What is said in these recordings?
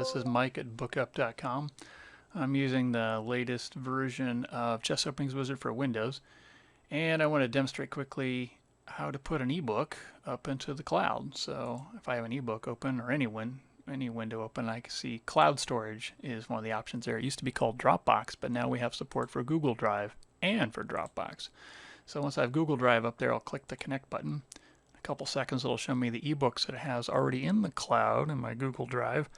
This is Mike at bookup.com. I'm using the latest version of Chess Openings Wizard for Windows, and I want to demonstrate quickly how to put an ebook up into the cloud. So if I have an ebook open or any window open, I can see cloud storage is one of the options there. It used to be called Dropbox, but now we have support for Google Drive and for Dropbox. So once I have Google Drive up there, I'll click the connect button. A couple seconds it'll show me the ebooks that it has already in the cloud in my Google Drive.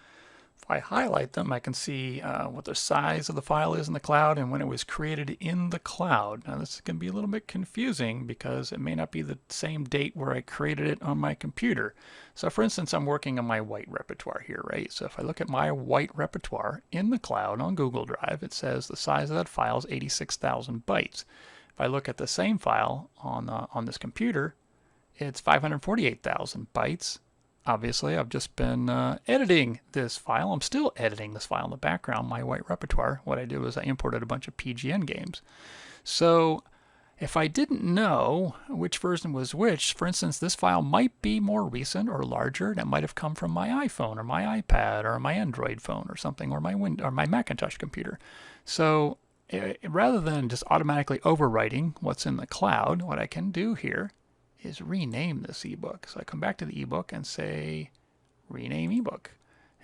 If I highlight them, I can see what the size of the file is in the cloud and when it was created in the cloud. Now this can be a little bit confusing because it may not be the same date where I created it on my computer. So for instance, I'm working on my white repertoire here, right? So if I look at my white repertoire in the cloud on Google Drive, it says the size of that file is 86,000 bytes. If I look at the same file on this computer, it's 548,000 bytes. Obviously, I've just been editing this file. I'm still editing this file in the background, my white repertoire. What I did was I imported a bunch of PGN games. So if I didn't know which version was which, for instance, this file might be more recent or larger, and it might have come from my iPhone or my iPad or my Android phone or something, or my Macintosh computer. So rather than just automatically overwriting what's in the cloud, what I can do here is rename this ebook. So I come back to the ebook and say rename ebook.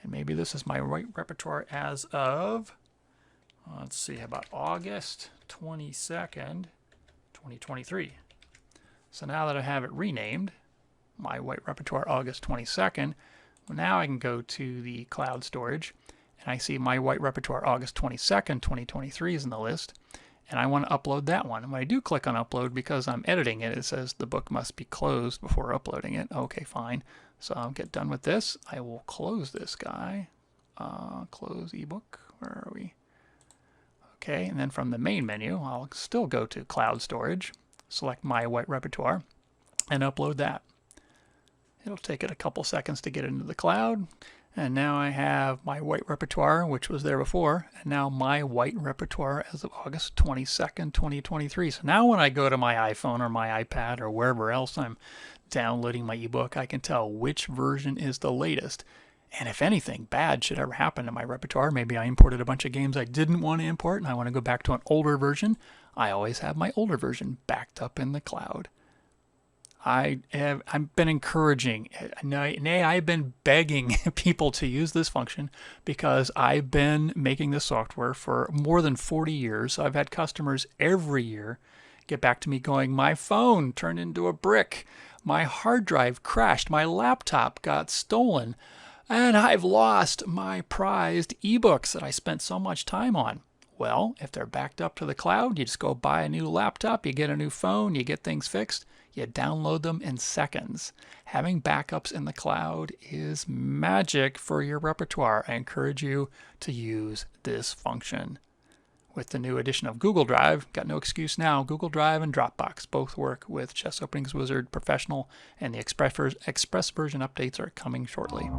And maybe this is my white repertoire as of, let's see, how about August 22nd, 2023. So now that I have it renamed, my white repertoire August 22nd, well, now I can go to the cloud storage and I see my white repertoire August 22nd, 2023 is in the list. And I want to upload that one. And when I do click on upload, because I'm editing it, it says the book must be closed before uploading it. Okay, fine. So I'll get done with this. I will close this guy. Close ebook. Where are we? Okay, and then from the main menu, I'll still go to cloud storage, select my white repertoire, and upload that. It'll take it a couple seconds to get into the cloud. And now I have my white repertoire, which was there before, and now my white repertoire as of August 22nd, 2023. So now when I go to my iPhone or my iPad or wherever else I'm downloading my ebook, I can tell which version is the latest. And if anything bad should ever happen to my repertoire, maybe I imported a bunch of games I didn't want to import and I want to go back to an older version, I always have my older version backed up in the cloud. I've been encouraging, nay, I've been begging people to use this function because I've been making this software for more than 40 years. So I've had customers every year get back to me going, my phone turned into a brick, my hard drive crashed, my laptop got stolen, and I've lost my prized ebooks that I spent so much time on. Well, if they're backed up to the cloud, you just go buy a new laptop, you get a new phone, you get things fixed. You download them in seconds. Having backups in the cloud is magic for your repertoire. I encourage you to use this function. With the new edition of Google Drive, got no excuse now, Google Drive and Dropbox both work with Chess Openings Wizard Professional, and the Express version updates are coming shortly.